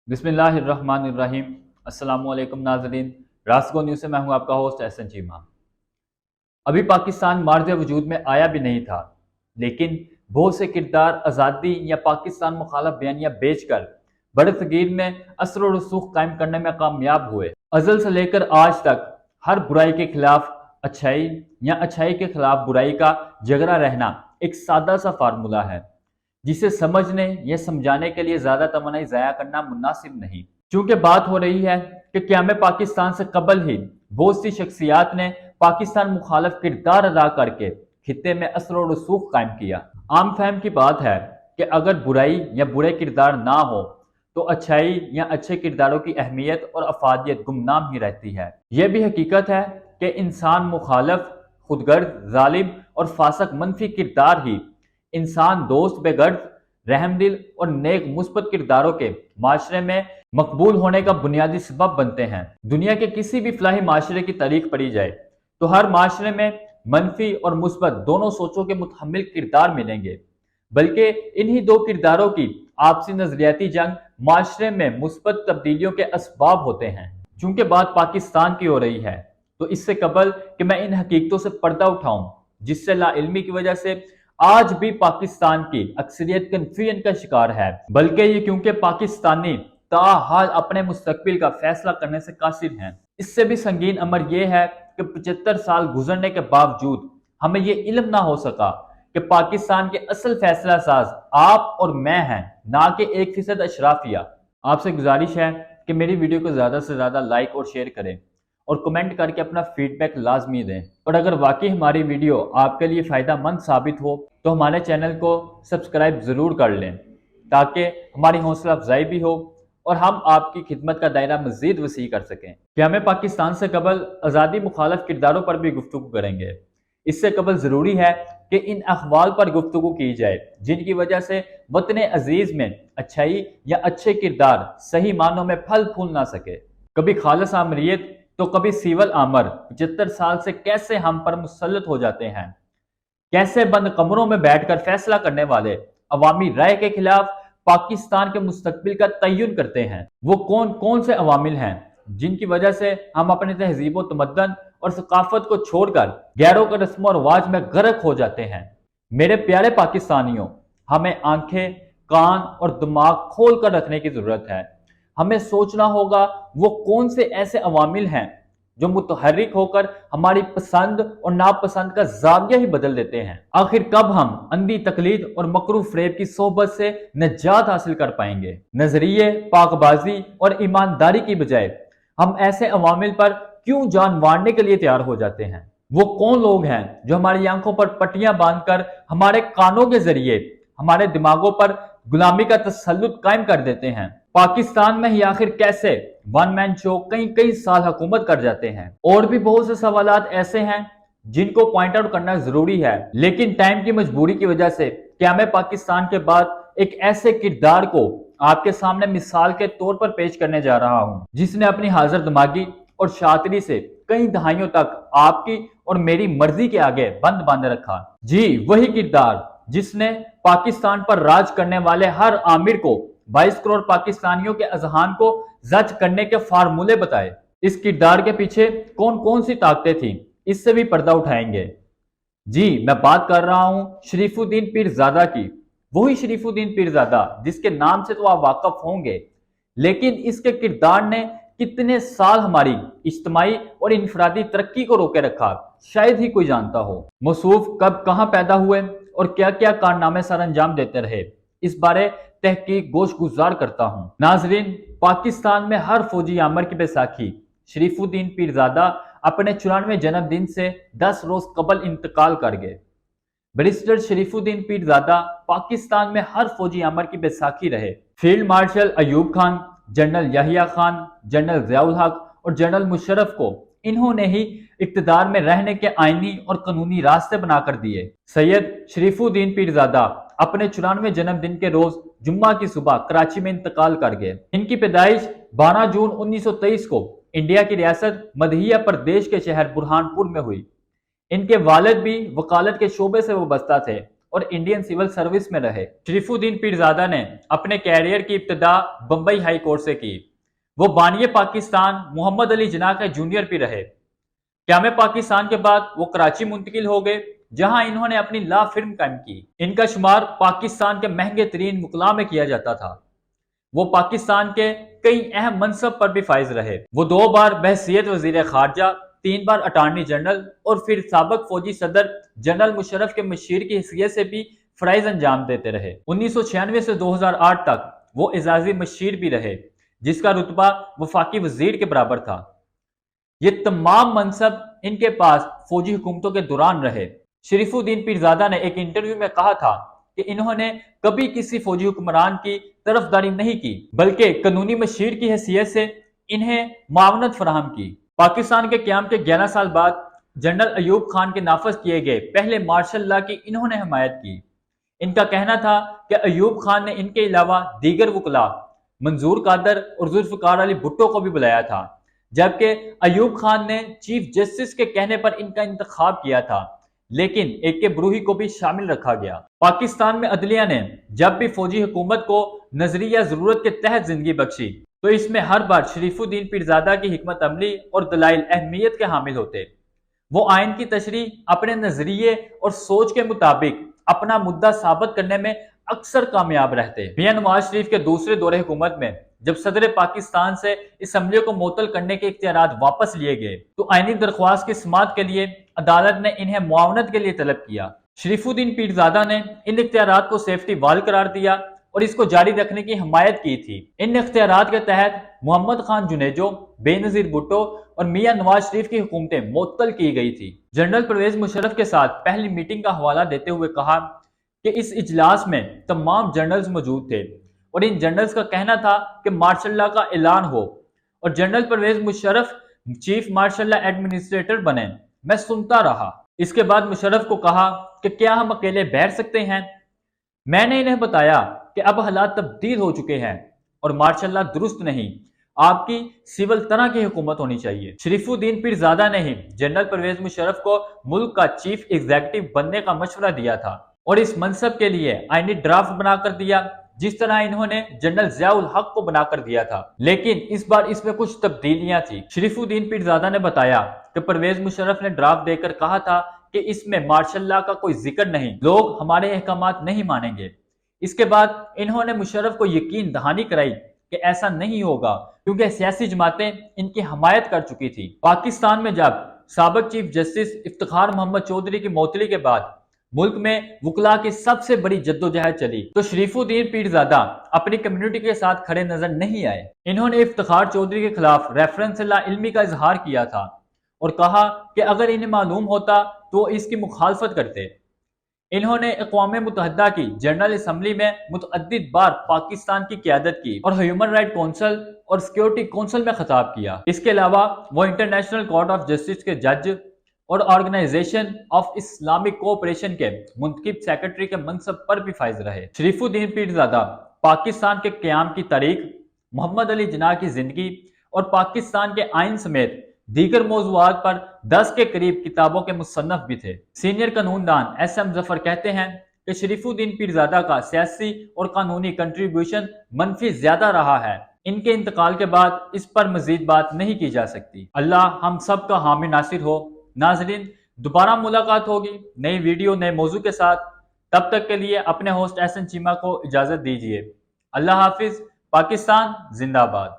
बिस्मिल्लाहिर्रहमानिर्रहीम। अस्सलाम वालेकुम नाज़रीन। रास्को न्यूज़ से मैं हूं आपका होस्ट एहसन चीमा। अभी पाकिस्तान मार्ज़ वजूद में आया भी नहीं था, लेकिन बहुत से किरदार आज़ादी या पाकिस्तान मुखालफ बयानियाँ बेचकर बड़े सगीर में असर और रसूख कायम करने में कामयाब हुए। अज़ल से लेकर आज तक हर बुराई के खिलाफ अच्छाई या अच्छाई के खिलाफ बुराई का झगड़ा रहना एक सादा सा फार्मूला है, जिसे समझने या समझाने के लिए ज्यादा तमन्नाई ज़ाया करना मुनासिब नहीं। चूंकि बात हो रही है कि क़याम पाकिस्तान से कबल ही बहुत सी शख्सियात ने पाकिस्तान मुखालफ किरदार अदा करके खित्ते में असर और रसूख कायम किया। आम फहम की बात है कि अगर बुराई या बुरे किरदार ना हो तो अच्छाई या अच्छे किरदारों की अहमियत और अफादियत गुमनाम ही रहती है। यह भी हकीकत है कि इंसान मुखालफ, खुदगर्ज, जालिम और फासक मनफी किरदार ही इंसान दोस्त, बेगर्ज, रहमदिल और नेक मुस्बत किरदारों के माशरे में मकबूल होने का बुनियादी सबब बनते हैं। दुनिया के किसी भी फलाही माशरे की तारीख पढ़ी जाए तो हर माशरे में मनफी और मुस्बत दोनों सोचों के मुतहम्मिल किरदार मिलेंगे, बल्कि इन्हीं दो किरदारों की आपसी नजरियाती जंग माशरे में मुस्बत तब्दीलियों के असबाब होते हैं। चूंकि बात पाकिस्तान की हो रही है तो इससे कबल कि मैं इन हकीकतों से पर्दा उठाऊं जिससे लाइल्मी की वजह से आज भी पाकिस्तान की अक्सरियत कन्फ्यूजन का शिकार है, बल्कि ये क्योंकि पाकिस्तानी ताहाल अपने मुस्तकबिल का फैसला करने से कासिर हैं। इससे भी संगीन अमर यह है कि 75 साल गुजरने के बावजूद हमें ये इल्म ना हो सका कि पाकिस्तान के असल फैसला साज आप और मैं हैं, ना कि 1% अशराफिया। आपसे गुजारिश है कि मेरी वीडियो को ज्यादा से ज्यादा लाइक और शेयर करें और कमेंट करके अपना फीडबैक लाजमी दें। और अगर वाकई हमारी वीडियो आपके लिए फ़ायदा मंद साबित हो तो हमारे चैनल को सब्सक्राइब ज़रूर कर लें, ताकि हमारी हौसला अफजाई भी हो और हम आपकी खिदमत का दायरा मज़ीद वसी कर सकें। कि हमें पाकिस्तान से कबल आज़ादी मुखालफ किरदारों पर भी गुफ्तगू करेंगे। इससे कबल ज़रूरी है कि इन अखवाल पर गुफ्तगू की जाए जिनकी वजह से वतन अजीज़ में अच्छाई या अच्छे किरदार सही मानों में फल फूल ना सके। कभी खालिस आमरीत तो कभी सीवल आमर 75 साल से कैसे हम पर मुसल्लत हो जाते हैं, कैसे बंद कमरों में बैठकर फैसला करने वाले अवामी राय के खिलाफ पाकिस्तान के मुस्तकबिल का तयन करते हैं। वो कौन कौन से अवामिल हैं जिनकी वजह से हम अपने तहजीब व तमद्दन और सकाफत को छोड़कर गैरों के रस्म और रिवाज में गर्क हो जाते हैं। मेरे प्यारे पाकिस्तानियों, हमें आंखें, कान और दिमाग खोल कर रखने की जरूरत है। हमें सोचना होगा वो कौन से ऐसे अवामिल हैं जो मुतहर्रिक होकर हमारी पसंद और नापसंद का जाविया ही बदल देते हैं। आखिर कब हम अंधी तकलीद और मकरू फ्रेब की सोहबत से निजात हासिल कर पाएंगे? नजरिए, पाकबाजी और ईमानदारी की बजाय हम ऐसे अवामिल पर क्यों जान वारने के लिए तैयार हो जाते हैं? वो कौन लोग हैं जो हमारी आंखों पर पट्टियां बांधकर हमारे कानों के जरिए हमारे दिमागों पर गुलामी का तसल्लुत कायम कर देते हैं? पाकिस्तान में ही आखिर कैसे वन मैन शो कई कई साल हुकूमत कर जाते हैं? और भी बहुत से सवालात ऐसे हैं जिनको पॉइंट आउट करना जरूरी है, लेकिन टाइम की मजबूरी की वजह से क्या मैं पाकिस्तान के बाद एक ऐसे किरदार को आपके सामने मिसाल के तौर पर पेश करने जा रहा हूं जिसने अपनी हाजिर दिमागी और शातिरी से कई दहाइयों तक आपकी और मेरी मर्जी के आगे बंद बांध रखा। जी, वही किरदार जिसने पाकिस्तान पर राज करने वाले हर आमिर को 22 करोड़ पाकिस्तानियों के अजहान को जज करने के फार्मूले बताए। इस किरदार के पीछे कौन कौन सी ताकतें थीं, इससे भी पर्दा उठाएंगे। जी, मैं बात कर रहा हूं शरीफुद्दीन पीरजादा की। वही शरीफुद्दीन पीरजादा जिसके नाम से तो आप वाकफ होंगे, लेकिन इसके किरदार ने कितने साल हमारी इज्तिमाई और इनफरादी तरक्की को रोके रखा, शायद ही कोई जानता हो। मौसूफ कब कहां पैदा हुए और क्या क्या कारनामे सर अंजाम देते रहे, इस बारे तहकीक गोश गुजार करता हूं। नाजरीन, पाकिस्तान में हर फौजी आमर की बैसाखी शरीफुद्दीन पीरजादा अपने 94वें जन्मदिन से 10 रोज कबल इंतकाल कर गए। बैरिस्टर शरीफुद्दीन पीरजादा पाकिस्तान में हर फौजी आमर की बैसाखी रहे। Field marshal Ayub Khan, general Yahya Khan, general Ziaul Haq और जनरल मुशर्रफ को इन्होंने ही इक्तदार में रहने के आईनी और कानूनी रास्ते बनाकर दिए। सैयद शरीफुद्दीन पीरजादा अपने 94वें जन्मदिन के रोज जुम्मा की सुबह कराची में इंतकाल कर गए। इनकी पैदाइश 12 जून 1923 को इंडिया की रियासत मध्य प्रदेश के शहर बुरहानपुर में हुई। इनके वालिद भी वकालत के शोबे से वाबस्ता थे اور انڈین سول سروس میں رہے۔ شریف الدین پیرزادہ نے اپنے کیریئر کی ابتدا بمبئی ہائی کورٹ سے کی۔ وہ بانی پاکستان محمد علی جناح کے جونیئر بھی رہے۔ قیام پاکستان کے بعد وہ کراچی منتقل ہو گئے، جہاں انہوں نے اپنی لا فرم قائم کی۔ ان کا شمار پاکستان کے مہنگے ترین وکلاء میں کیا جاتا تھا۔ وہ پاکستان کے کئی اہم منصب پر بھی فائز رہے۔ وہ 2 بار بحیثیت وزیر خارجہ، 3 بار اٹارنی جنرل اور پھر سابق فوجی صدر جنرل مشرف کے مشیر کی حیثیت سے بھی فرائض انجام دیتے رہے۔ 1996 سے 2008 تک وہ اعزازی مشیر بھی رہے، جس کا رتبہ وفاقی وزیر کے برابر تھا۔ یہ تمام منصب ان کے پاس فوجی حکومتوں کے دوران رہے۔ شریف الدین پیرزادہ نے ایک انٹرویو میں کہا تھا کہ انہوں نے کبھی کسی فوجی حکمران کی طرفداری نہیں کی، بلکہ قانونی مشیر کی حیثیت سے انہیں معاونت فراہم کی۔ پاکستان کے قیام کے 11 سال بعد جنرل ایوب خان کے نافذ کیے گئے پہلے مارشل لا کی انہوں نے حمایت کی۔ ان کا کہنا تھا کہ ایوب خان نے ان کے علاوہ دیگر وکلاء منظور قادر اور ذوالفقار علی بھٹو کو بھی بلایا تھا، جبکہ ایوب خان نے چیف جسٹس کے کہنے پر ان کا انتخاب کیا تھا، لیکن ایک کے بروہی کو بھی شامل رکھا گیا۔ پاکستان میں عدلیہ نے جب بھی فوجی حکومت کو نظریہ ضرورت کے تحت زندگی بخشی تو اس میں ہر بار شریف الدین پیرزادہ کی حکمت عملی اور دلائل اہمیت کے حامل ہوتے۔ وہ آئین کی تشریح اپنے نظریے اور سوچ کے مطابق اپنا مدعا ثابت کرنے میں اکثر کامیاب رہتے۔ میاں نواز شریف کے دوسرے دور حکومت میں جب صدر پاکستان سے اسمبلی کو معطل کرنے کے اختیارات واپس لیے گئے تو آئینی درخواست کی سماعت کے لیے عدالت نے انہیں معاونت کے لیے طلب کیا۔ شریف الدین پیرزادہ نے ان اختیارات کو سیفٹی وال قرار دیا اور اس کو جاری رکھنے کی حمایت کی تھی۔ ان اختیارات کے تحت محمد خان جنیجو، بے نظیر بھٹو اور میاں نواز شریف کی حکومتیں معطل کی گئی تھی۔ جنرل پرویز مشرف کے ساتھ پہلی میٹنگ کا حوالہ دیتے ہوئے کہا کہ اس اجلاس میں تمام جنرلز موجود تھے اور ان جنرلز کا کہنا تھا کہ مارشل لا کا اعلان ہو اور general Pervez Musharraf chief martial law administrator بنے۔ میں سنتا رہا۔ اس کے بعد مشرف کو کہا کہ کیا ہم اکیلے بیٹھ سکتے ہیں؟ میں نے انہیں بتایا کہ اب حالات تبدیل ہو چکے ہیں اور مارشل لا درست نہیں، آپ کی سول طرح کی حکومت ہونی چاہیے۔ شریف الدین پیرزادہ نے ہی جنرل پرویز مشرف کو ملک کا چیف ایگزیکٹو بننے کا مشورہ دیا تھا اور اس منصب کے لیے آئینی ڈرافٹ بنا کر دیا، جس طرح انہوں نے جنرل ضیاء الحق کو بنا کر دیا تھا، لیکن اس بار اس میں کچھ تبدیلیاں تھیں۔ شریف الدین پیرزادہ نے بتایا کہ پرویز مشرف نے ڈرافٹ دے کر کہا تھا کہ اس میں مارشل لا کا کوئی ذکر نہیں، لوگ ہمارے احکامات نہیں مانیں گے۔ اس کے بعد انہوں نے مشرف کو یقین دہانی کرائی کہ ایسا نہیں ہوگا، کیونکہ سیاسی جماعتیں ان کی حمایت کر چکی تھی۔ پاکستان میں جب سابق چیف جسٹس افتخار محمد چودھری کی معطلی کے بعد ملک میں وکلاء کی سب سے بڑی جدوجہد چلی تو شریف الدین پیرزادہ اپنی کمیونٹی کے ساتھ کھڑے نظر نہیں آئے۔ انہوں نے افتخار چودھری کے خلاف ریفرنس لا علمی کا اظہار کیا تھا اور کہا کہ اگر انہیں معلوم ہوتا تو اس کی مخالفت کرتے۔ انہوں نے اقوام متحدہ کی جنرل اسمبلی میں متعدد بار پاکستان کی قیادت کی اور ہیومن رائٹ کونسل اور سیکیورٹی کونسل میں خطاب کیا۔ اس کے علاوہ وہ انٹرنیشنل کورٹ آف جسٹس کے جج اور آرگنائزیشن آف اسلامک کوآپریشن کے منتخب سیکرٹری کے منصب پر بھی فائز رہے۔ شریف الدین پیرزادہ پاکستان کے قیام کی تاریخ، محمد علی جناح کی زندگی اور پاکستان کے آئین سمیت دیگر موضوعات پر 10 کے قریب کتابوں کے مصنف بھی تھے۔ سینئر قانون دان ایس ایم ظفر کہتے ہیں کہ شریف الدین پیرزادہ کا سیاسی اور قانونی کنٹریبیوشن منفی زیادہ رہا ہے۔ ان کے انتقال کے بعد اس پر مزید بات نہیں کی جا سکتی۔ اللہ ہم سب کا حامی ناصر ہو۔ ناظرین، دوبارہ ملاقات ہوگی نئی ویڈیو نئے موضوع کے ساتھ۔ تب تک کے لیے اپنے ہوسٹ احسن چیمہ کو اجازت دیجیے۔ اللہ حافظ۔ پاکستان زندہ باد۔